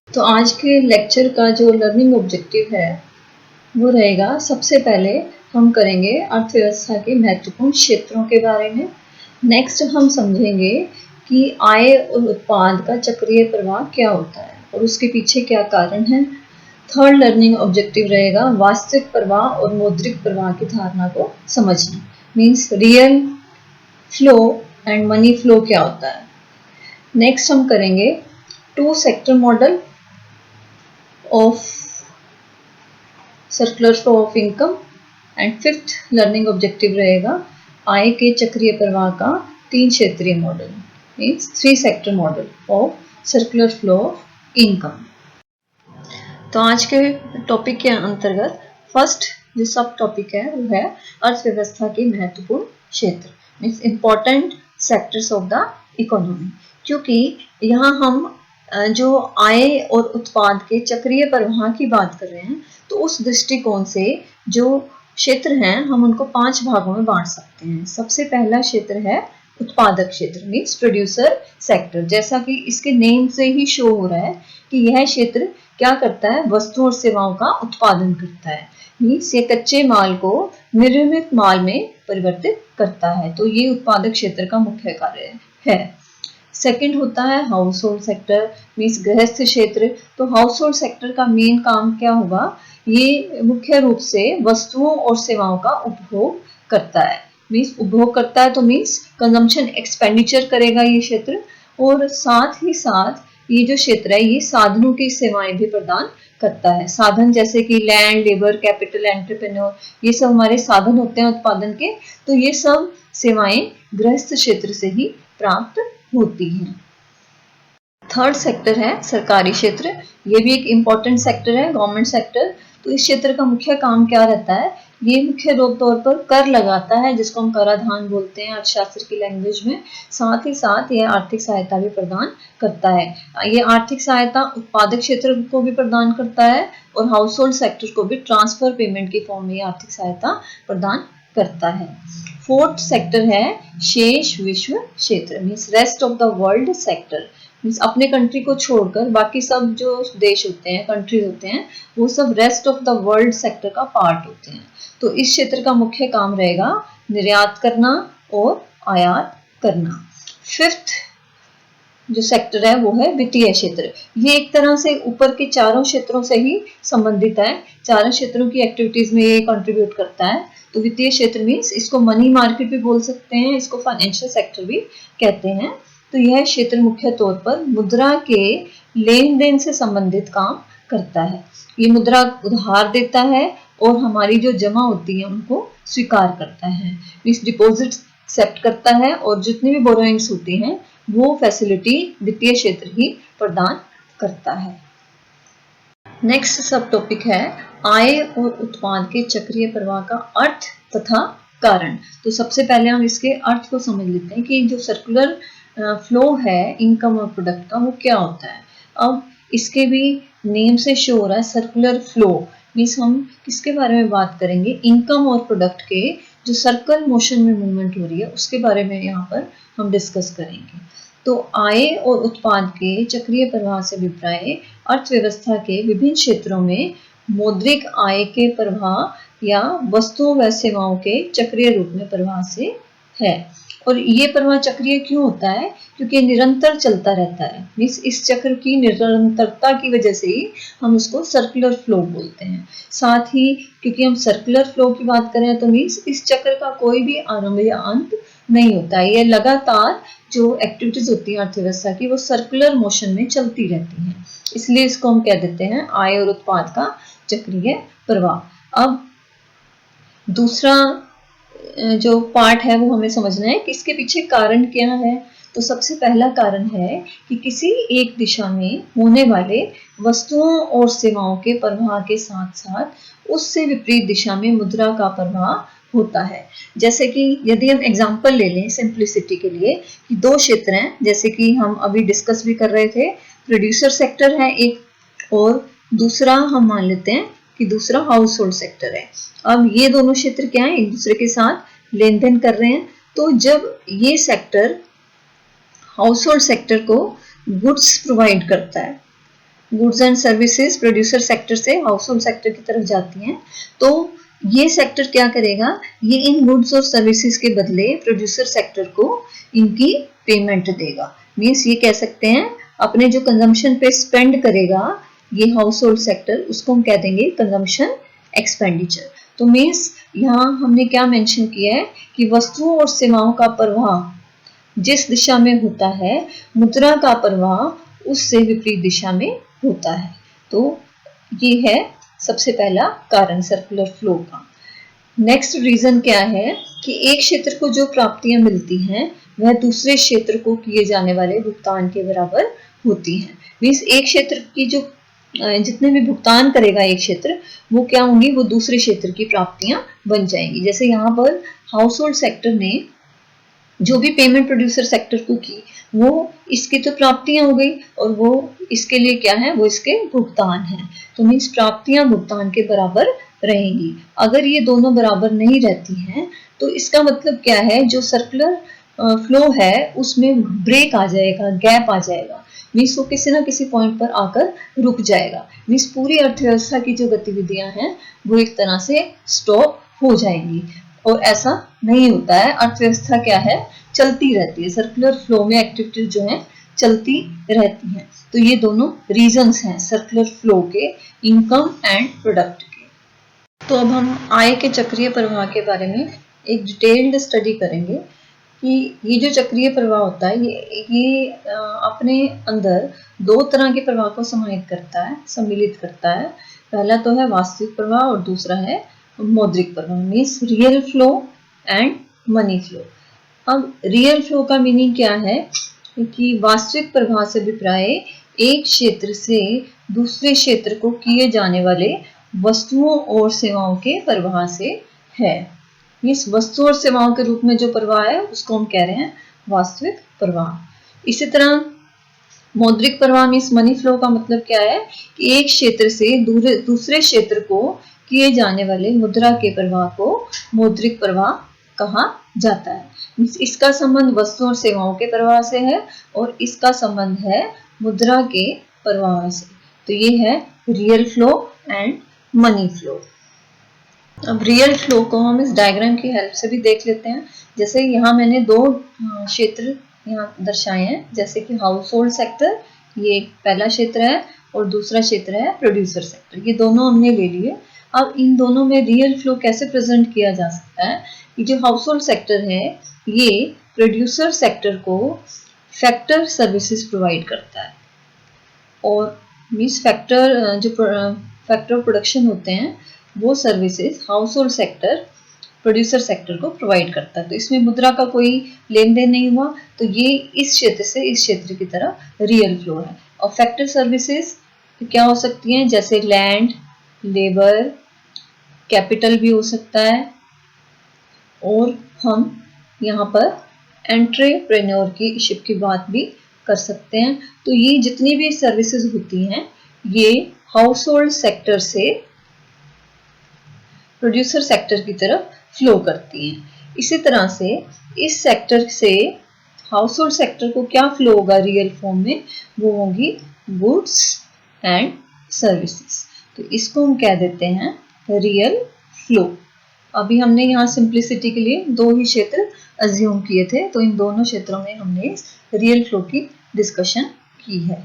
तो आज के लेक्चर का जो लर्निंग ऑब्जेक्टिव है वो रहेगा, सबसे पहले हम करेंगे अर्थव्यवस्था के महत्वपूर्ण क्षेत्रों के बारे में। नेक्स्ट हम समझेंगे कि आय और उत्पाद का चक्रीय प्रवाह क्या होता है और उसके पीछे क्या कारण है। थर्ड लर्निंग ऑब्जेक्टिव रहेगा वास्तविक प्रवाह और मौद्रिक प्रवाह की धारणा को समझना, means real flow and money flow क्या होता है। नेक्स्ट हम करेंगे two sector model of circular flow of income and fifth learning objective रहेगा आय के चक्रीय प्रवाह का तीन क्षेत्रीय model, means three sector model of circular flow of income. तो आज के टॉपिक के अंतर्गत फर्स्ट जो सब टॉपिक है वो है अर्थव्यवस्था के महत्वपूर्ण क्षेत्र, means important sectors of the economy. क्योंकि यहाँ हम जो आय और उत्पाद के चक्रीय प्रवाह की बात कर रहे हैं, तो उस दृष्टिकोण से जो क्षेत्र हैं हम उनको 5 भागों में बांट सकते हैं। सबसे पहला क्षेत्र है उत्पादक क्षेत्र, मीन्स प्रोड्यूसर सेक्टर। जैसा कि इसके नेम से ही शो हो रहा है कि यह क्षेत्र क्या करता है, वस्तुओं और सेवाओं का उत्पादन करता है, मीन्स ये कच्चे माल को निर्मित माल में परिवर्तित करता है। तो ये उत्पादक क्षेत्र का मुख्य कार्य है। सेकंड होता है हाउस होल्ड सेक्टर, मीन्स गृहस्थ क्षेत्र। तो हाउस होल्ड सेक्टर का मेन काम क्या होगा, ये मुख्य रूप से वस्तुओं और सेवाओं का उपभोग करता है, मीन्स उपभोग करता है तो मीन्स कंजम्पशन एक्सपेंडिचर करेगा ये क्षेत्र। और साथ ही साथ ये जो क्षेत्र है ये साधनों की सेवाएं भी प्रदान करता है। साधन जैसे कि लैंड, लेबर, कैपिटल, एंटरप्रेन्योर, ये सब हमारे साधन होते हैं उत्पादन के। तो ये सब सेवाएं गृहस्थ क्षेत्र से ही प्राप्त होती हैं। थर्ड सेक्टर है सरकारी क्षेत्र। ये भी एक इम्पॉर्टेंट सेक्टर है, गवर्नमेंट सेक्टर। तो इस क्षेत्र का मुख्य काम क्या रहता है, ये मुख्य रूप तौर पर कर लगाता है, जिसको हम कराधान बोलते हैं अर्थशास्त्र की लैंग्वेज में। साथ ही साथ यह आर्थिक सहायता भी प्रदान करता है। ये आर्थिक सहायता उत्पादक क्षेत्र को भी प्रदान करता है और हाउस होल्ड सेक्टर को भी ट्रांसफर पेमेंट की फॉर्म में आर्थिक सहायता प्रदान करता है। फोर्थ सेक्टर है शेष विश्व क्षेत्र, means rest of the world sector. Means अपने कंट्री को छोड़कर बाकी सब जो देश होते हैं, कंट्रीज होते हैं, वो सब rest of the world sector का पार्ट होते हैं। तो इस क्षेत्र का मुख्य काम रहेगा निर्यात करना और आयात करना। फिफ्थ जो सेक्टर है वो है वित्तीय क्षेत्र। ये एक तरह से ऊपर के चारों क्षेत्रों से ही संबंधित है, चारों क्षेत्रों की एक्टिविटीज में ये कंट्रीब्यूट करता है। तो वित्तीय क्षेत्र मीन्स इसको मनी मार्केट भी बोल सकते हैं, इसको फाइनेंशियल सेक्टर भी कहते हैं। तो यह क्षेत्र मुख्य तौर पर मुद्रा के लेन देन से संबंधित काम करता है। ये मुद्रा उधार देता है और हमारी जो जमा होती है उनको स्वीकार करता है, मीन्स डिपॉजिट एक्सेप्ट करता है, और जितनी भी बोरोइंग्स होती हैं वो फैसिलिटी वित्तीय क्षेत्र ही प्रदान करता है। नेक्स्ट सब टॉपिक है आय और उत्पाद के चक्रीय प्रवाह का अर्थ तथा कारण। तो सबसे पहले हम इसके अर्थ को समझ लेते हैं कि जो सर्कुलर फ्लो है इनकम और प्रोडक्ट का वो क्या होता है। अब इसके भी नेम से शो हो रहा है सर्कुलर फ्लो, मीन्स हम किसके बारे में बात करेंगे, इनकम और प्रोडक्ट के जो सर्कल मोशन में मूवमेंट हो रही है उसके बारे में यहाँ पर हम डिस्कस करेंगे। तो आय और उत्पाद के चक्रीय प्रवाह से अभिप्राय अर्थव्यवस्था के विभिन्न क्षेत्रों में मौद्रिक आय के प्रवाह या वस्तुओं व सेवाओं के चक्रीय रूप में प्रवाह से है। और ये प्रवाह चक्रीय क्यों होता है, क्योंकि निरंतर चलता रहता है, मीन्स इस चक्र की निरंतरता की वजह से ही हम इसको सर्कुलर फ्लो बोलते हैं। साथ ही क्योंकि हम सर्कुलर फ्लो की बात करें तो मीन्स इस चक्र का कोई भी आरंभ या अंत नहीं होता है। ये लगातार जो एक्टिविटीज होती है अर्थव्यवस्था की वो सर्कुलर मोशन में चलती रहती हैं, इसलिए इसको हम कह देते हैं आय और उत्पाद का चक्रीय प्रवाह। अब दूसरा जो पार्ट है वो हमें समझना है कि इसके पीछे कारण क्या है। तो सबसे पहला कारण है कि किसी एक दिशा में होने वाले वस्तुओं और सेवाओं के प्रवाह के साथ साथ उससे विपरीत दिशा में मुद्रा का प्रवाह होता है। जैसे कि यदि हम एग्जांपल ले लें सिंप्लिसिटी के लिए कि दो क्षेत्र हैं, जैसे कि हम अभी डिस्कस भी कर रहे थे, प्रोड्यूसर सेक्टर है एक और दूसरा हम मान लेते हैं कि दूसरा हाउस होल्ड सेक्टर है। अब ये दोनों क्षेत्र क्या है, एक दूसरे के साथ लेन देन कर रहे हैं। तो जब ये सेक्टर हाउस होल्ड सेक्टर को गुड्स प्रोवाइड करता है goods and services producer sector से हाउस होल्ड सेक्टर की तरफ जाती हैं, तो ये सेक्टर क्या करेगा, ये इन गुड्स और सर्विसेज के बदले प्रोड्यूसर सेक्टर को इनकी पेमेंट देगा। मीन्स ये कह सकते हैं अपने जो कंजम्पशन पे स्पेंड करेगा ये हाउस होल्ड सेक्टर, उसको हम कह देंगे कंजम्पशन एक्सपेंडिचर। तो मीन्स यहाँ हमने क्या मेंशन किया है कि वस्तुओं और सेवाओं का प्रवाह जिस दिशा में होता है, मुद्रा का प्रवाह उससे विपरीत दिशा में होता है। तो ये है सबसे पहला कारण सर्कुलर फ्लो का। नेक्स्ट रीजन क्या है कि एक क्षेत्र को जो प्राप्तियां मिलती हैं वह दूसरे क्षेत्र को किए जाने वाले भुगतान के बराबर होती हैं। मीन्स एक क्षेत्र की जो जितने भी भुगतान करेगा एक क्षेत्र, वो क्या होंगी, वो दूसरे क्षेत्र की प्राप्तियां बन जाएंगी। जैसे यहाँ पर हाउस होल्ड सेक्टर ने जो भी पेमेंट प्रोड्यूसर सेक्टर को की, वो इसकी तो प्राप्तियां हो गई और वो इसके लिए क्या है, वो इसके भुगतान है। तो मीन्स प्राप्तियां भुगतान के बराबर रहेंगी। अगर ये दोनों बराबर नहीं रहती हैं तो इसका मतलब क्या है, जो सर्कुलर फ्लो है उसमें ब्रेक आ जाएगा, गैप आ जाएगा। मीन्स वो किसी ना किसी पॉइंट पर आकर रुक जाएगा। मीन्स पूरी अर्थव्यवस्था की जो गतिविधियां हैं वो एक तरह से स्टॉप हो जाएंगी। और ऐसा नहीं होता है, अर्थव्यवस्था क्या है, चलती रहती है। सर्कुलर फ्लो में एक्टिविटीज जो है चलती रहती हैं। तो ये दोनों रीजंस हैं सर्कुलर फ्लो के, इनकम एंड प्रोडक्ट के। तो अब हम आय के चक्रीय प्रवाह के बारे में एक डिटेल्ड स्टडी करेंगे कि ये जो चक्रीय प्रवाह होता है ये अपने अंदर दो तरह के प्रवाह को सम्मिलित करता है। पहला तो है वास्तविक प्रवाह और दूसरा है मौद्रिक प्रवाह, means real flow and money flow. अब रियल फ्लो का मीनिंग क्या है कि वास्तविक प्रवाह से अभिप्राय एक क्षेत्र से दूसरे क्षेत्र को किए जाने वाले वस्तुओं और सेवाओं के प्रवाह से है। मीन्स वस्तु और सेवाओं के रूप में जो प्रवाह है उसको हम कह रहे हैं वास्तविक प्रवाह। इसी तरह मौद्रिक प्रवाह मीन्स मनी फ्लो का मतलब क्या है कि एक क्षेत्र से दूसरे क्षेत्र को किए जाने वाले मुद्रा के प्रवाह को मौद्रिक प्रवाह कहा जाता है। मीन्स इसका संबंध वस्तुओं और सेवाओं के प्रवाह से है और इसका संबंध है मुद्रा के प्रवाह से। तो ये है real flow and money flow. अब रियल फ्लो को हम इस डायग्राम की हेल्प से भी देख लेते हैं। जैसे यहाँ मैंने दो क्षेत्र यहाँ दर्शाए हैं, जैसे कि हाउस होल्ड सेक्टर, ये पहला क्षेत्र है, और दूसरा क्षेत्र है प्रोड्यूसर सेक्टर। ये दोनों हमने ले लिए। अब इन दोनों में रियल फ्लो कैसे प्रेजेंट किया जा सकता है कि जो हाउस होल्ड सेक्टर है ये प्रोड्यूसर सेक्टर को फैक्टर सर्विसेज प्रोवाइड करता है, और मीन्स फैक्टर जो फैक्टर प्रोडक्शन होते हैं वो services house hold sector producer sector को प्रोवाइड करता है। तो इसमें मुद्रा का कोई लेन देन नहीं हुआ, तो ये इस क्षेत्र से इस क्षेत्र की तरफ रियल फ्लो है। और फैक्टर सर्विसेज क्या हो सकती हैं, जैसे लैंड, लेबर, कैपिटल भी हो सकता है, और हम यहाँ पर एंट्रेप्रेन्योरशिप की बात भी कर सकते हैं। तो ये जितनी भी सर्विसेज होती हैं ये हाउस होल्ड सेक्टर से प्रोड्यूसर सेक्टर की तरफ फ्लो करती हैं। इसी तरह से इस सेक्टर से हाउस होल्ड सेक्टर को क्या फ्लो होगा रियल फॉर्म में, वो होगी गुड्स एंड सर्विसेज। तो इसको हम कह देते हैं रियल फ्लो। अभी हमने यहाँ सिंप्लिसिटी के लिए दो ही क्षेत्र अज्यूम किए थे, तो इन दोनों क्षेत्रों में हमने रियल फ्लो की डिस्कशन की है।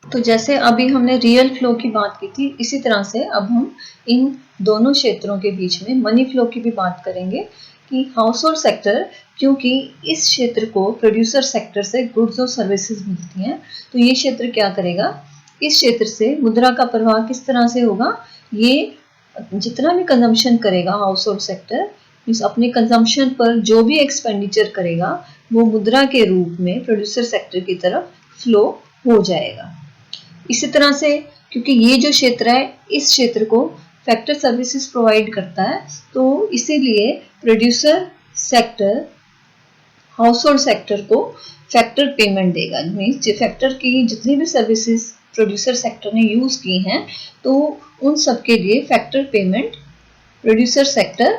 तो जैसे अभी हमने रियल फ्लो की बात की थी, इसी तरह से अब हम इन दोनों क्षेत्रों के बीच में मनी फ्लो की भी बात करेंगे कि हाउस होल्ड सेक्टर, क्योंकि इस क्षेत्र को प्रोड्यूसर सेक्टर से गुड्स और सर्विसेज मिलती हैं, तो ये क्षेत्र क्या करेगा, इस क्षेत्र से मुद्रा का प्रवाह किस तरह से होगा, ये जितना भी कंजम्पशन करेगा हाउस होल्ड सेक्टर, मीन्स अपने कंजम्पशन पर जो भी एक्सपेंडिचर करेगा वो मुद्रा के रूप में प्रोड्यूसर सेक्टर की तरफ फ्लो हो जाएगा। इसी तरह से क्योंकि ये जो क्षेत्र है इस क्षेत्र को फैक्टर सर्विसेज प्रोवाइड करता है, तो इसीलिए producer sector house hold sector को फैक्टर पेमेंट देगा। मीन्स फैक्टर की जितनी भी सर्विसेज प्रोड्यूसर सेक्टर ने यूज की हैं तो उन सब के लिए factor payment producer sector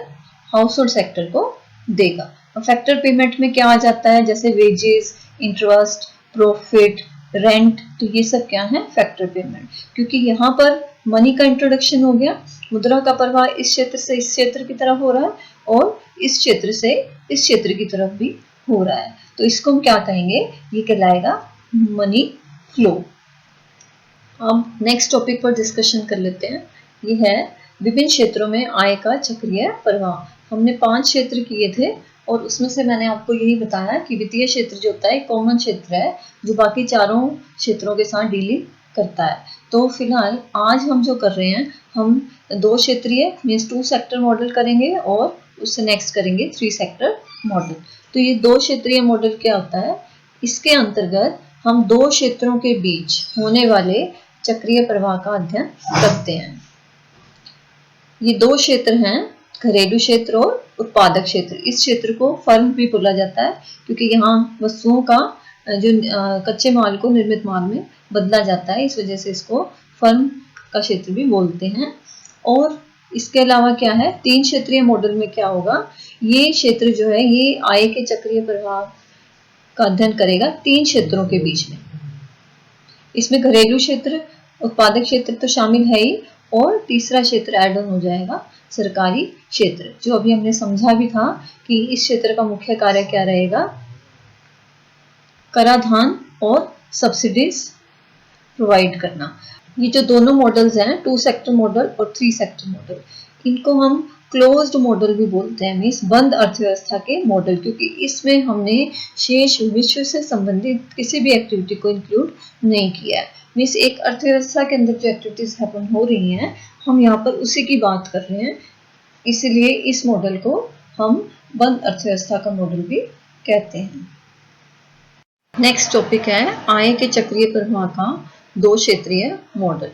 house hold sector को देगा। और फैक्टर पेमेंट में क्या आ जाता है, जैसे वेजेस, इंटरेस्ट, प्रॉफिट, रेंट, तो ये सब क्या है, फैक्टर पेमेंट। क्योंकि यहाँ पर मनी का इंट्रोडक्शन हो गया, मुद्रा का प्रवाह इस क्षेत्र से इस क्षेत्र की तरफ हो रहा है और इस क्षेत्र से इस क्षेत्र की तरफ भी हो रहा है, तो इसको हम क्या कहेंगे, ये कहलाएगा मनी फ्लो। अब नेक्स्ट टॉपिक पर डिस्कशन कर लेते हैं, ये है विभिन्न क्षेत्रों में आय का चक्रीय प्रवाह। हमने 5 क्षेत्र किए थे और उसमें से मैंने आपको यही बताया कि वित्तीय क्षेत्र जो होता है कॉमन क्षेत्र है जो बाकी चारों क्षेत्रों के साथ डीलिंग करता है। तो फिलहाल आज हम जो कर रहे हैं, हम 2 क्षेत्रीय मीन्स 2 सेक्टर मॉडल करेंगे और उससे नेक्स्ट करेंगे 3 सेक्टर मॉडल। तो ये 2 क्षेत्रीय मॉडल क्या होता है, इसके अंतर्गत हम 2 क्षेत्रों के बीच होने वाले चक्रीय प्रवाह का अध्ययन करते हैं। ये 2 क्षेत्र हैं, घरेलू क्षेत्र और उत्पादक क्षेत्र। इस क्षेत्र को फर्म भी बोला जाता है क्योंकि यहाँ वस्तुओं का जो कच्चे माल को निर्मित माल में बदला जाता है, इस वजह से इसको फर्म का क्षेत्र भी बोलते हैं। और इसके अलावा क्या है, 3 क्षेत्रीय मॉडल में क्या होगा, ये क्षेत्र जो है ये आय के चक्रीय प्रवाह का अध्ययन करेगा 3 क्षेत्रों के बीच में। इसमें घरेलू क्षेत्र, उत्पादक क्षेत्र तो शामिल है ही, और तीसरा क्षेत्र ऐड ऑन हो जाएगा सरकारी क्षेत्र, जो अभी हमने समझा भी था कि इस क्षेत्र का मुख्य कार्य क्या रहेगा, कराधान और सब्सिडीज प्रोवाइड करना। ये जो दोनों मॉडल्स हैं, 2 सेक्टर मॉडल और 3 सेक्टर मॉडल, इनको हम क्लोज्ड मॉडल भी बोलते हैं, मीन्स बंद अर्थव्यवस्था के मॉडल, क्योंकि इसमें हमने शेष विश्व से संबंधित किसी भी एक्टिविटी को इंक्लूड नहीं किया है। मीन्स एक अर्थव्यवस्था के अंदर जो एक्टिविटीज हैपन हो रही हैं, हम यहाँ पर उसी की बात कर रहे हैं, इसीलिए इस मॉडल को हम बंद अर्थव्यवस्था का मॉडल भी कहते हैं। नेक्स्ट टॉपिक है आय के चक्रीय प्रवाह का 2 क्षेत्रीय मॉडल।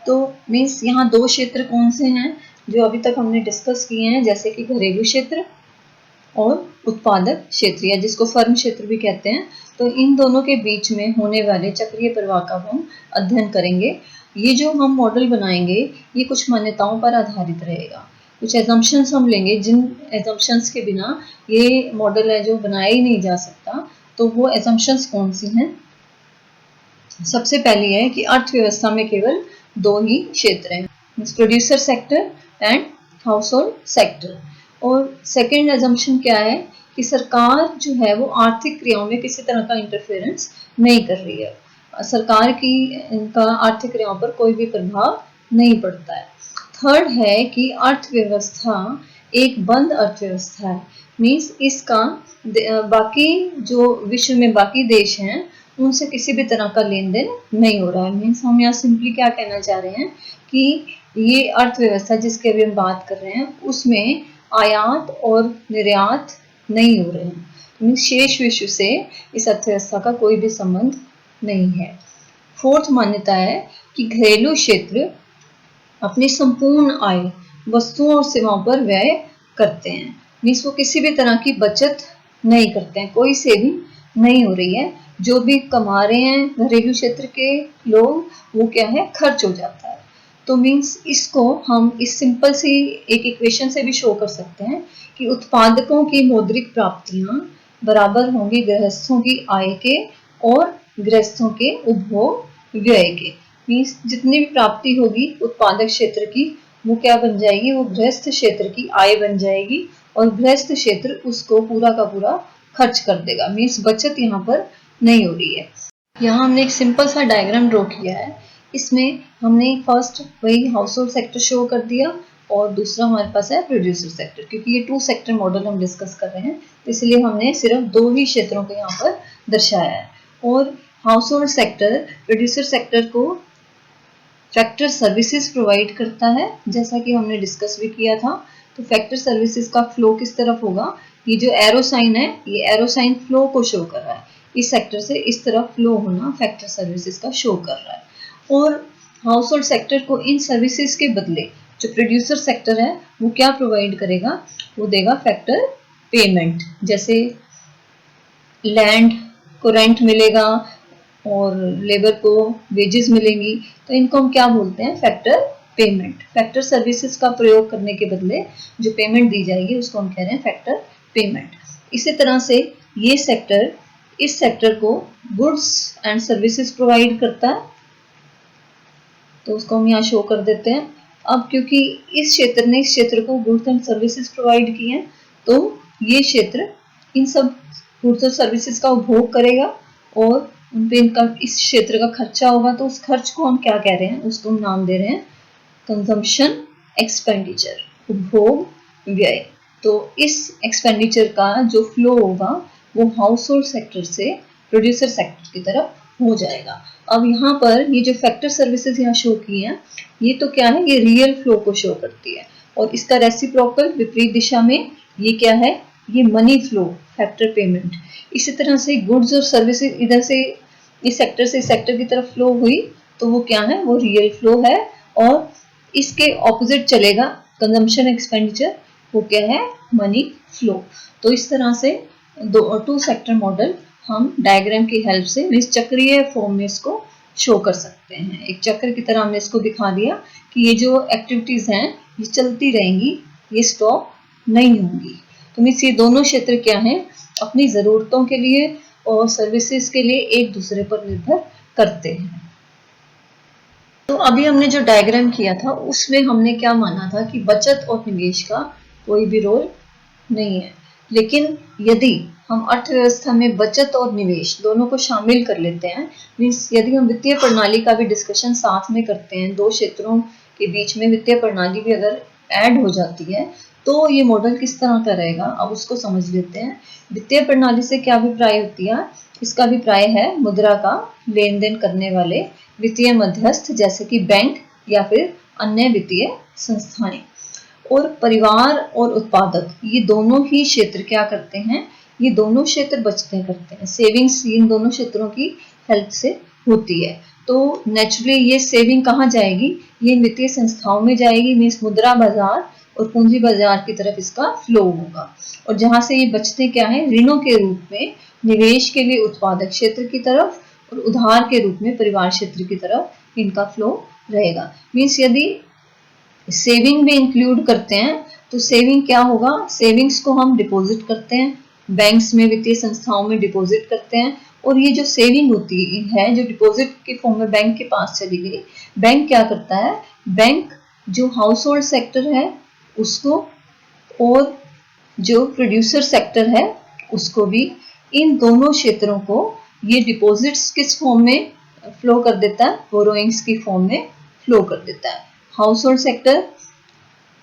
तो मीन्स यहाँ 2 क्षेत्र कौन से हैं जो अभी तक हमने डिस्कस किए हैं, जैसे कि घरेलू क्षेत्र और उत्पादक क्षेत्र, या जिसको फर्म क्षेत्र भी कहते हैं। तो इन दोनों के बीच में होने वाले चक्रीय प्रवाह का हम अध्ययन करेंगे। ये जो हम मॉडल बनाएंगे ये कुछ मान्यताओं पर आधारित रहेगा, कुछ एजम्पशंस हम लेंगे, जिन एजम्पशंस के बिना ये मॉडल है जो बनाया ही नहीं जा सकता। तो वो एजम्पशंस कौन सी हैं, सबसे पहली है कि अर्थव्यवस्था में केवल 2 ही क्षेत्र हैं, producer sector and house hold sector. और सेकेंड एजम्पशन क्या है कि सरकार जो है वो आर्थिक क्रियाओं में किसी तरह का इंटरफेरेंस नहीं कर रही है, सरकार की इनका आर्थिक क्रियाओं पर कोई भी प्रभाव नहीं पड़ता है। थर्ड है कि अर्थव्यवस्था एक बंद अर्थव्यवस्था है, मीन्स इसका बाकी जो विश्व में बाकी देश हैं उनसे किसी भी तरह का लेन देन नहीं हो रहा है। मीन्स हम यहाँ सिंपली क्या कहना चाह रहे हैं कि ये अर्थव्यवस्था जिसके अभी हम बात कर रहे हैं उसमें आयात और निर्यात नहीं हो रहे हैं, मीन्स शेष विश्व से इस अर्थव्यवस्था का कोई भी संबंध नहीं है। फोर्थ मान्यता है कि घरेलू क्षेत्र अपनी संपूर्ण आय वस्तुओं और सेवाओं पर व्यय करते हैं, मीन्स वो किसी भी तरह की बचत नहीं करते हैं, कोई सेविंग नहीं हो रही है, जो भी कमा रहे हैं घरेलू क्षेत्र के लोग वो क्या है, खर्च हो जाता है। तो मीन्स इसको हम इस सिंपल सी एक इक्वेशन से भी शो कर सकते हैं कि उत्पादकों की मौद्रिक प्राप्तियां बराबर होंगी गृहस्थों की आय के और गृहस्थों के उपभोग व्यय के। मीन्स जितनी भी प्राप्ति होगी उत्पादक क्षेत्र की वो क्या बन जाएगी, वो गृहस्थ क्षेत्र की आय बन जाएगी और गृहस्थ क्षेत्र उसको पूरा का पूरा खर्च कर देगा, मीन्स बचत यहाँ पर नहीं हो रही है। यहाँ हमने एक सिंपल सा डायग्राम ड्रॉ किया है, इसमें हमने फर्स्ट वही हाउस होल्ड सेक्टर शो कर दिया और दूसरा हमारे पास है प्रोड्यूसर सेक्टर, क्योंकि ये 2 सेक्टर मॉडल हम डिस्कस कर रहे हैं इसलिए हमने सिर्फ 2 ही क्षेत्रों को यहाँ पर दर्शाया है। और house hold sector producer sector को फैक्टर सर्विसेज प्रोवाइड करता है, जैसा कि हमने डिस्कस भी किया था। तो फैक्टर सर्विसेज का फ्लो किस तरफ होगा, ये जो एरो साइन है ये एरो साइन फ्लो को शो कर रहा है, इस सेक्टर से इस तरफ फ्लो होना फैक्टर सर्विसेज का शो कर रहा है। और हाउस होल्ड सेक्टर को इन सर्विसेज के बदले जो प्रोड्यूसर सेक्टर है वो क्या प्रोवाइड करेगा, वो देगा फैक्टर पेमेंट, जैसे लैंड को रेंट मिलेगा और लेबर को वेजेस मिलेंगी, तो इनको हम क्या बोलते हैं, फैक्टर पेमेंट। फैक्टर सर्विसेज का प्रयोग करने के बदले जो पेमेंट दी जाएगी उसको हम कह रहे हैं फैक्टर पेमेंट। इसी तरह से ये सेक्टर इस सेक्टर को गुड्स एंड सर्विसेज प्रोवाइड करता है, तो उसको हम यहाँ शो कर देते हैं। अब क्योंकि इस क्षेत्र ने इस क्षेत्र को गुड्स एंड सर्विसेज प्रोवाइड किए हैं, तो ये क्षेत्र इन सब गुड्स और सर्विसेज का उपभोग करेगा और उन पे इनका इस क्षेत्र का खर्चा होगा। तो उस खर्च को हम क्या कह रहे हैं, उसको हम नाम दे रहे हैं कंजम्पशन एक्सपेंडिचर, उपभोग व्यय। तो इस एक्सपेंडिचर का जो फ्लो होगा वो हाउस होल्ड सेक्टर से प्रोड्यूसर सेक्टर की तरफ हो जाएगा। अब यहाँ पर ये जो फैक्टर सर्विसेज यहाँ शो की हैं, ये तो क्या है, ये रियल फ्लो को शो करती है, और इसका रेसिप्रोकल विपरीत दिशा में ये क्या है, ये मनी फ्लो, फैक्टर पेमेंट। इसी तरह से गुड्स और सर्विसेज इधर से इस सेक्टर से इस सेक्टर की तरफ फ्लो हुई, तो वो क्या है, वो रियल फ्लो है। और इसके ऑपोजिट चलेगा कंजम्पशन एक्सपेंडिचर, वो क्या है, मनी फ्लो। तो इस तरह से टू सेक्टर मॉडल हम डायग्राम की हेल्प से इस चक्रीय फॉर्म में इसको शो कर सकते हैं। एक चक्र की तरह हमने इसको दिखा दिया कि ये जो एक्टिविटीज हैं ये चलती रहेंगी, ये स्टॉप नहीं होंगी। तो मीन्स ये दोनों क्षेत्र क्या हैं, अपनी ज़रूरतों के लिए और सर्विसेज के लिए एक दूसरे पर निर्भर करते हैं। तो अभी हमने जो डायग्राम किया था उसमें हमने क्या माना था कि बचत और निवेश का कोई भी रोल नहीं है, लेकिन यदि हम अर्थव्यवस्था में बचत और निवेश दोनों को शामिल कर लेते हैं, मीन्स यदि हम वित्तीय प्रणाली का भी डिस्कशन साथ में करते हैं, दो क्षेत्रों के बीच में वित्तीय प्रणाली भी अगर ऐड हो जाती है, तो ये मॉडल किस तरह का रहेगा, अब उसको समझ लेते हैं। वित्तीय प्रणाली से क्या अभिप्राय होती है, इसका अभिप्राय है मुद्रा का लेन देन करने वाले वित्तीय मध्यस्थ, जैसे कि बैंक या फिर अन्य वित्तीय संस्थाएं। और परिवार और उत्पादक, ये दोनों ही क्षेत्र क्या करते हैं, ये दोनों क्षेत्र बचतें करते हैं। सेविंग्स इन दोनों क्षेत्रों की हेल्प से होती है। तो नेचुरली ये सेविंग कहाँ जाएगी, ये वित्तीय संस्थाओं में जाएगी, मीन्स मुद्रा बाजार और पूंजी बाजार की तरफ इसका फ्लो होगा। और जहां से ये बचतें क्या है, ऋणों के रूप में निवेश के लिए उत्पादक क्षेत्र की तरफ और उधार के रूप में परिवार क्षेत्र की तरफ इनका फ्लो रहेगा। मीन्स यदि सेविंग भी इंक्लूड करते हैं तो सेविंग क्या होगा, सेविंग्स को हम डिपॉजिट करते हैं, बैंक्स में वित्तीय संस्थाओं में डिपॉजिट करते हैं। और ये जो सेविंग होती है जो डिपॉजिट के फॉर्म में बैंक के पास चली गई, बैंक क्या करता है, बैंक जो हाउस होल्ड सेक्टर है उसको और जो प्रोड्यूसर सेक्टर है उसको भी, इन दोनों क्षेत्रों को ये डिपॉजिट्स किस फॉर्म में फ्लो कर देता है, बोरोइंग्स की फॉर्म में फ्लो कर देता है। हाउस होल्ड सेक्टर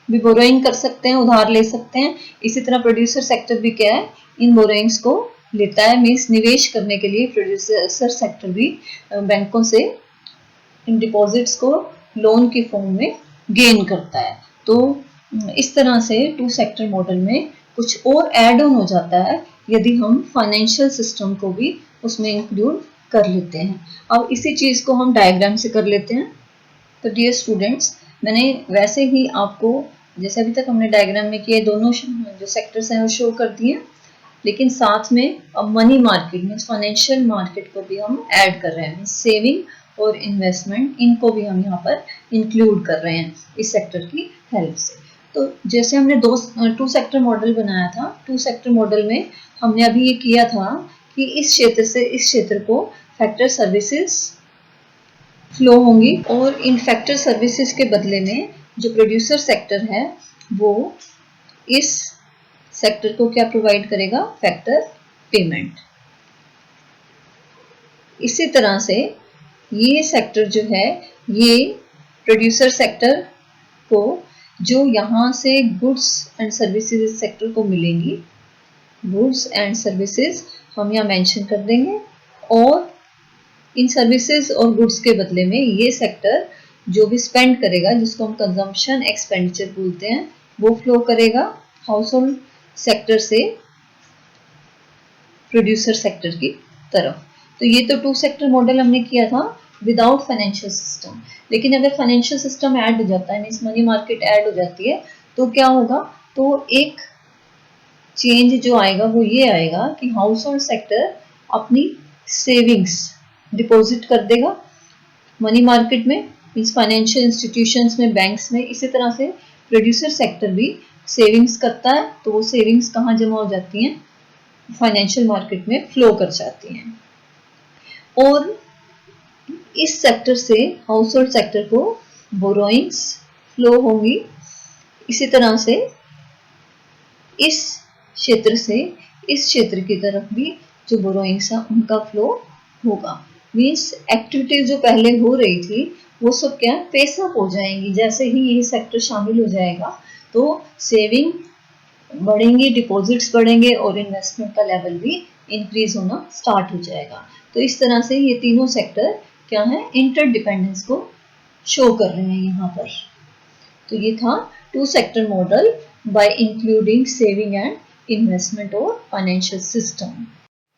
भी बोरोइंग कर सकते हैं, उधार ले सकते हैं। इसी तरह प्रोड्यूसर सेक्टर भी क्या है, इन बोरोइंग्स को लेता है, मीन्स निवेश करने के लिए प्रोड्यूसर सेक्टर भी बैंकों से इन डिपॉजिट्स को लोन की फॉर्म में गेन करता है। तो इस तरह से टू सेक्टर मॉडल में कुछ और ऐड ऑन हो जाता है यदि हम फाइनेंशियल सिस्टम को भी उसमें इंक्लूड कर लेते हैं। अब इसी चीज़ को हम डायग्राम से कर लेते हैं। तो डियर स्टूडेंट्स, मैंने वैसे ही आपको जैसे अभी तक हमने डायग्राम में किए दोनों जो सेक्टर्स हैं वो शो कर दिए, लेकिन साथ में अब money market means financial market को भी हम ऐड कर रहे हैं, सेविंग और इन्वेस्टमेंट इनको भी हम यहाँ पर इंक्लूड कर रहे हैं इस सेक्टर की हेल्प से। तो जैसे हमने टू सेक्टर मॉडल बनाया था, टू सेक्टर मॉडल में हमने अभी ये किया था कि इस क्षेत्र से इस क्षेत्र को फैक्टर सर्विसेज फ्लो होंगी, और इन फैक्टर सर्विसेज के बदले में जो प्रोड्यूसर सेक्टर है वो इस सेक्टर को क्या प्रोवाइड करेगा, फैक्टर पेमेंट। इसी तरह से ये सेक्टर जो है, ये प्रोड्यूसर सेक्टर को जो यहाँ से गुड्स एंड सर्विसेज सेक्टर को मिलेंगी, गुड्स एंड सर्विसेज हम यहाँ मेंशन कर देंगे, और इन सर्विसेज और गुड्स के बदले में ये सेक्टर जो भी स्पेंड करेगा, जिसको हम कंजम्पशन एक्सपेंडिचर बोलते हैं, वो फ्लो करेगा हाउस होल्ड सेक्टर से प्रोड्यूसर सेक्टर की तरफ। तो ये तो टू सेक्टर मॉडल हमने किया था विदाउट फाइनेंशियल सिस्टम। लेकिन अगर फाइनेंशियल सिस्टम ऐड हो जाता है, मीन्स मनी मार्केट ऐड हो जाती है, तो क्या होगा, तो एक चेंज जो आएगा वो ये आएगा कि हाउस होल्ड सेक्टर अपनी सेविंग्स डिपॉजिट कर देगा मनी मार्केट में, मीन्स फाइनेंशियल इंस्टीट्यूशंस में, बैंक्स में। इसी तरह से प्रोड्यूसर सेक्टर भी सेविंग्स करता है, तो वो सेविंग्स कहाँ जमा हो जाती हैं, फाइनेंशियल मार्केट में फ्लो कर जाती हैं। और इस सेक्टर से हाउस होल्ड सेक्टर को बोरोइंग्स फ्लो होंगी। इसी तरह से इस क्षेत्र से इस क्षेत्र की तरफ भी जो बोरोइंग्स है उनका फ्लो होगा। मीन्स एक्टिविटीज जो पहले हो रही थी वो सब क्या पैसा हो जाएंगी। जैसे ही ये सेक्टर शामिल हो जाएगा तो सेविंग बढ़ेंगी, डिपॉजिट्स बढ़ेंगे और इन्वेस्टमेंट का लेवल भी इंक्रीज होना स्टार्ट हो जाएगा। तो इस तरह से ये तीनों सेक्टर क्या है, इंटरडिपेंडेंस को शो कर रहे हैं यहाँ पर। तो ये था two sector model by including saving and investment और फाइनेंशियल सिस्टम।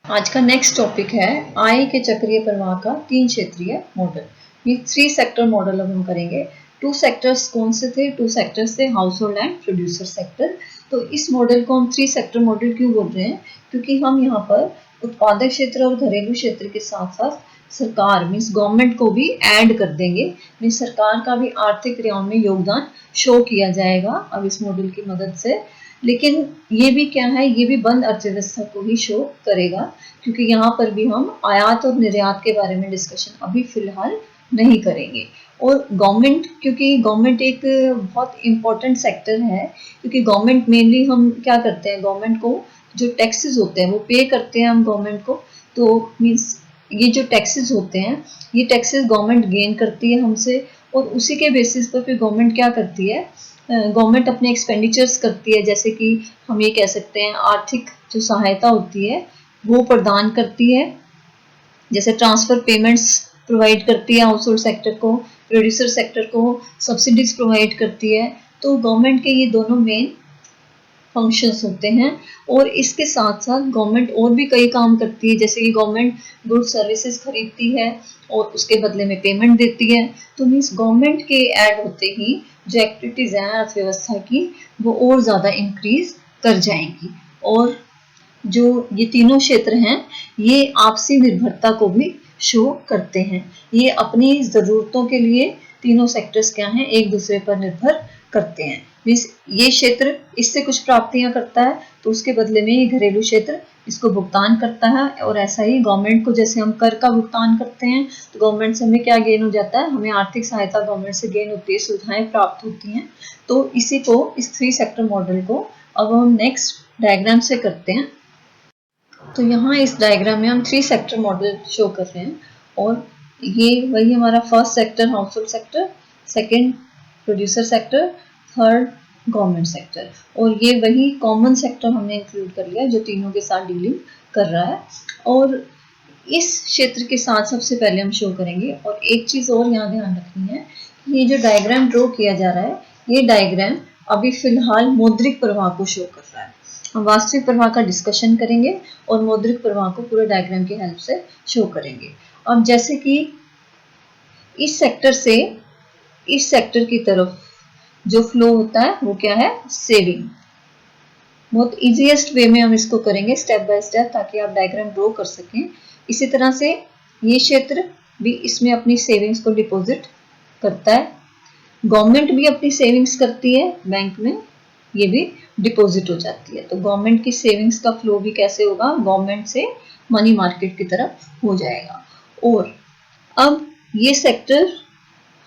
आज का नेक्स्ट टॉपिक है आय के चक्रीय प्रवाह का तीन क्षेत्रीय मॉडल। ये थ्री सेक्टर मॉडल अब हम करेंगे। टू सेक्टर्स कौन से थे? टू सेक्टर्स थे house hold and producer sector. तो इस मॉडल को हम थ्री सेक्टर मॉडल क्यों बोल रहे हैं? क्योंकि हम यहाँ पर उत्पादक क्षेत्र और घरेलू क्षेत्र के साथ साथ सरकार मीन्स गवर्नमेंट को भी ऐड कर देंगे। मीन्स सरकार का भी आर्थिक क्रियाओं में योगदान शो किया जाएगा अब इस मॉडल की मदद से। लेकिन ये भी क्या है, ये भी बंद अर्थव्यवस्था को ही शो करेगा, क्योंकि यहाँ पर भी हम आयात और निर्यात के बारे में डिस्कशन अभी फिलहाल नहीं करेंगे। और गवर्नमेंट, क्योंकि गवर्नमेंट एक बहुत इम्पोर्टेंट सेक्टर है, क्योंकि गवर्नमेंट मेनली हम क्या करते हैं, गवर्नमेंट को जो टैक्सेस होते हैं वो पे करते हैं हम गवर्नमेंट को। तो मीन्स ये जो टैक्सेस होते हैं ये टैक्सेस गवर्नमेंट गेन करती है हमसे, और उसी के बेसिस पर फिर गवर्नमेंट क्या करती है, गवर्नमेंट अपने एक्सपेंडिचर्स करती है। जैसे कि हम ये कह सकते हैं आर्थिक जो सहायता होती है वो प्रदान करती है, जैसे ट्रांसफर पेमेंट्स प्रोवाइड करती है हाउस होल्ड सेक्टर को, प्रोड्यूसर सेक्टर को सब्सिडीज प्रोवाइड करती है। तो गवर्नमेंट के ये दोनों मेन फंक्शंस होते हैं। और इसके साथ साथ गवर्नमेंट और भी कई काम करती है, जैसे कि गवर्नमेंट गुड सर्विसेज खरीदती है और उसके बदले में पेमेंट देती है। तो मीन्स गवर्नमेंट के ऐड होते ही जो एक्टिविटीज हैं अर्थव्यवस्था की वो और ज़्यादा इंक्रीज कर जाएंगी। और जो ये तीनों क्षेत्र हैं ये आपसी निर्भरता को भी शो करते हैं। ये अपनी ज़रूरतों के लिए तीनों सेक्टर्स क्या हैं, एक दूसरे पर निर्भर करते हैं। मीन्स ये क्षेत्र इससे कुछ प्राप्तियां करता है तो उसके बदले में ये घरेलू क्षेत्र इसको भुगतान करता है। और ऐसा ही गवर्नमेंट को जैसे हम कर का भुगतान करते हैं तो गवर्नमेंट से हमें क्या गेन हो जाता है, हमें आर्थिक सहायता गवर्नमेंट से गेन होती है, सुविधाएं प्राप्त होती हैं। तो इसी को, इस थ्री सेक्टर मॉडल को अब हम नेक्स्ट डायग्राम से करते हैं। तो यहाँ इस डायग्राम में हम थ्री सेक्टर मॉडल शो कर रहे हैं, और ये वही हमारा first sector house hold sector, second producer sector, third government sector, और ये वही कॉमन सेक्टर हमने इंक्लूड कर लिया जो तीनों के साथ डीलिंग कर रहा है। और इस क्षेत्र के साथ सबसे पहले हम शो करेंगे। और एक चीज़ और यहाँ ध्यान रखनी है, ये जो डायग्राम ड्रॉ किया जा रहा है ये डायग्राम अभी फिलहाल मौद्रिक प्रवाह को शो कर रहा है। हम वास्तविक प्रवाह का डिस्कशन करेंगे और मौद्रिक प्रवाह को पूरे डायग्राम की हेल्प से शो करेंगे। अब जैसे कि इस सेक्टर से इस सेक्टर की तरफ जो फ्लो होता है वो क्या है, सेविंग। बहुत इजीएस्ट वे में हम इसको करेंगे स्टेप बाय स्टेप, ताकि आप डायग्राम ड्रॉ कर सकें। इसी तरह से ये क्षेत्र भी इसमें अपनी सेविंग्स को डिपॉजिट करता है, गवर्नमेंट भी अपनी सेविंग्स करती है बैंक में, ये भी डिपॉजिट हो जाती है। तो गवर्नमेंट की सेविंग्स का फ्लो भी कैसे होगा, गवर्नमेंट से मनी मार्केट की तरफ हो जाएगा। और अब ये सेक्टर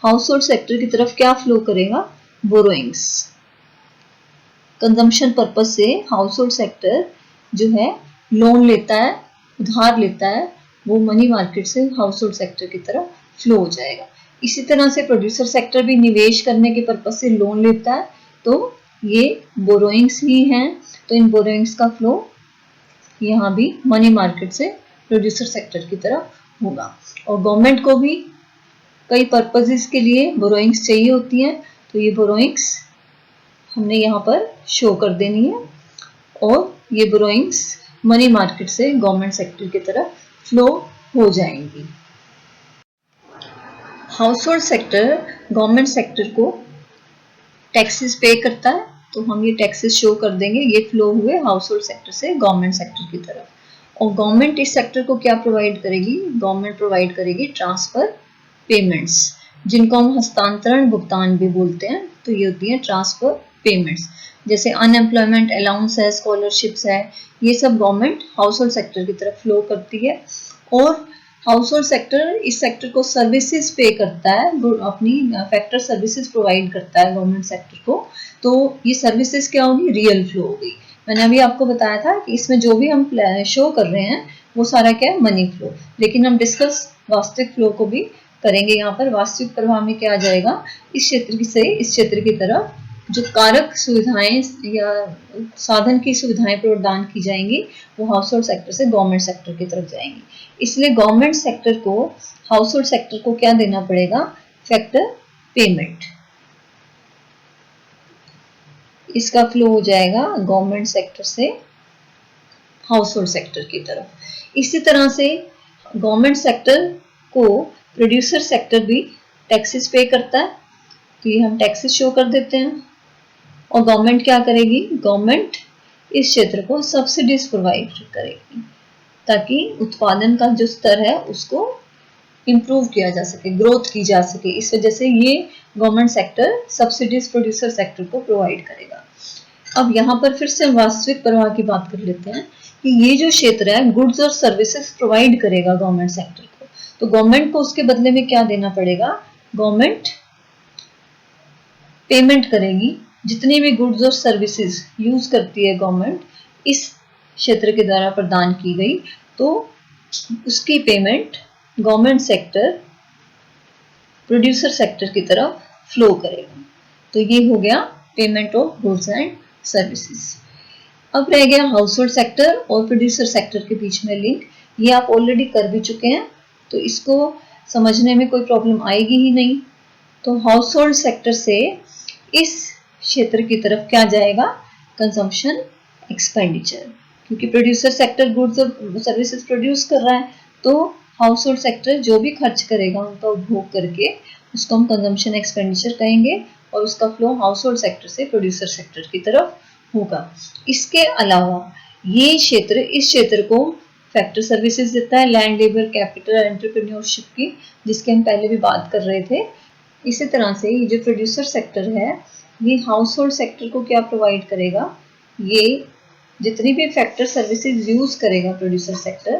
हाउस होल्ड सेक्टर की तरफ क्या फ्लो करेगा, बोरोइंग्स। कंजम्पशन पर्पस से हाउस होल्ड सेक्टर जो है लोन लेता है, उधार लेता है, वो मनी मार्केट से हाउस होल्ड सेक्टर की तरफ फ्लो हो जाएगा। इसी तरह से प्रोड्यूसर सेक्टर भी निवेश करने के पर्पस से लोन लेता है, तो ये बोरोइंग्स ही हैं। तो इन बोरोइंग्स का फ्लो यहाँ भी मनी मार्केट से प्रोड्यूसर सेक्टर की तरफ होगा। और गवर्नमेंट को भी कई पर्पसेस के लिए बोरोइंग्स चाहिए होती हैं, तो ये बोरोइंग्स हमने यहाँ पर शो कर देनी है। और ये बोरोइंग्स मनी मार्केट से गवर्नमेंट सेक्टर की तरफ फ्लो हो जाएंगी। House hold sector government sector को टैक्सेस पे करता है, तो हम ये टैक्सेस शो कर देंगे, ये फ्लो हुए हाउस होल्ड सेक्टर से गवर्नमेंट सेक्टर की तरफ। और गवर्नमेंट इस सेक्टर को क्या प्रोवाइड करेगी, गवर्नमेंट प्रोवाइड करेगी ट्रांसफर पेमेंट्स, जिनको हम हस्तांतरण भुगतान भी बोलते हैं। तो ये होती है ट्रांसफर पेमेंट्स, जैसे अनएम्प्लॉयमेंट अलाउंस है, स्कॉलरशिप्स है, ये सब गवर्नमेंट हाउस होल्ड सेक्टर की तरफ फ्लो करती है। और हाउस होल्ड सेक्टर इस सेक्टर को सर्विसेज पे करता है, अपनी फैक्टर सर्विसेज प्रोवाइड करता है गवर्नमेंट सेक्टर को। तो ये सर्विसेज क्या होगी, रियल फ्लो होगी। मैंने अभी आपको बताया था कि इसमें जो भी हम शो कर रहे हैं वो सारा क्या है, मनी फ्लो। लेकिन हम डिस्कस वास्तविक फ्लो को भी करेंगे। यहाँ पर वास्तविक प्रवाह में क्या आ जाएगा, इस क्षेत्र से इस क्षेत्र की तरफ जो कारक सुविधाएं या साधन की सुविधाएं प्रदान की जाएंगी वो हाउस होल्ड सेक्टर से गवर्नमेंट सेक्टर की तरफ जाएंगी। इसलिए गवर्नमेंट सेक्टर को, हाउस होल्ड सेक्टर को क्या देना पड़ेगा, फैक्टर पेमेंट। इसका फ्लो हो जाएगा गवर्नमेंट सेक्टर से हाउस होल्ड सेक्टर की तरफ। इसी तरह से गवर्नमेंट सेक्टर को प्रोड्यूसर सेक्टर भी टैक्सेस पे करता है, तो ये हम टैक्सेस शो कर देते हैं। और गवर्नमेंट क्या करेगी, गवर्नमेंट इस क्षेत्र को सब्सिडीज प्रोवाइड करेगी ताकि उत्पादन का जो स्तर है उसको इम्प्रूव किया जा सके, ग्रोथ की जा सके। इस वजह से ये government sector subsidies producer sector को प्रोवाइड करेगा। अब यहाँ पर फिर से हम वास्तविक प्रवाह की बात कर लेते हैं कि ये जो क्षेत्र है गुड्स और सर्विसेज प्रोवाइड करेगा गवर्नमेंट सेक्टर को, तो गवर्नमेंट को उसके बदले में क्या देना पड़ेगा, गवर्नमेंट पेमेंट करेगी। जितनी भी गुड्स और सर्विसेज यूज करती है गवर्नमेंट इस क्षेत्र के द्वारा प्रदान की गई, तो उसकी payment government sector producer sector की तरफ फ्लो करेगा। तो ये हो गया payment of goods and services. अब रह गया हाउस होल्ड सेक्टर और प्रोड्यूसर सेक्टर के बीच में लिंक। ये आप ऑलरेडी कर भी चुके हैं, तो इसको समझने में कोई प्रॉब्लम आएगी ही नहीं। तो हाउस होल्ड सेक्टर से इस क्षेत्र की तरफ क्या जाएगा, कंजम्पशन एक्सपेंडिचर, क्योंकि प्रोड्यूसर सेक्टर गुड्स और सर्विसेज प्रोड्यूस कर रहा है, तो हाउस होल्ड सेक्टर जो भी खर्च करेगा उनका उपभोग करके उसको हम कंजम्पशन एक्सपेंडिचर कहेंगे, और उसका फ्लो हाउस होल्ड सेक्टर से प्रोड्यूसर सेक्टर की तरफ होगा। इसके अलावा ये क्षेत्र, इस क्षेत्र को फैक्टर सर्विसेज देता है, लैंड, लेबर, कैपिटल, एंटरप्रेन्योरशिप की, जिसके हम पहले भी बात कर रहे थे। इसी तरह से ये जो प्रोड्यूसर सेक्टर है ये हाउस होल्ड सेक्टर को क्या प्रोवाइड करेगा, ये जितनी भी फैक्टर सर्विसेज यूज करेगा producer sector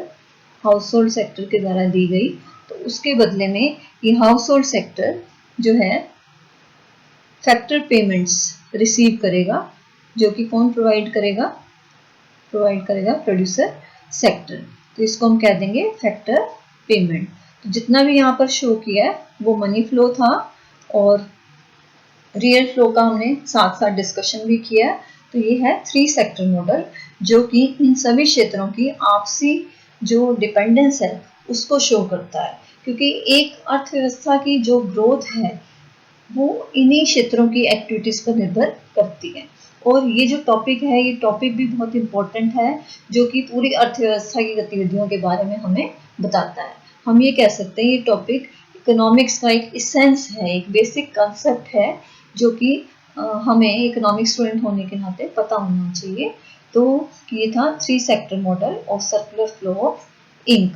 house hold sector के द्वारा दी गई, तो उसके बदले में ये हाउस होल्ड सेक्टर जो है फैक्टर पेमेंट्स रिसीव करेगा, जो कि कौन प्रोवाइड करेगा, प्रोड्यूसर सेक्टर। तो इसको हम कह देंगे फैक्टर पेमेंट। तो जितना भी यहाँ पर शो किया है वो मनी फ्लो था, और रियल फ्लो का हमने साथ साथ डिस्कशन भी किया। तो ये है 3 सेक्टर मॉडल, जो कि इन सभी क्षेत्रों की आपसी जो डिपेंडेंस है उसको शो करता है, क्योंकि एक अर्थव्यवस्था की जो ग्रोथ है वो इन्हीं क्षेत्रों की एक्टिविटीज पर निर्भर करती है। और ये जो टॉपिक है, ये टॉपिक भी बहुत इंपॉर्टेंट है, जो कि पूरी अर्थव्यवस्था की गतिविधियों के बारे में हमें बताता है। हम ये कह सकते हैं ये टॉपिक इकोनॉमिक्स का एक इसेंस है, एक बेसिक कंसेप्ट है, जो कि हमें इकोनॉमिक्स स्टूडेंट होने के नाते पता होना चाहिए। तो ये था 3 sector model of circular flow of income.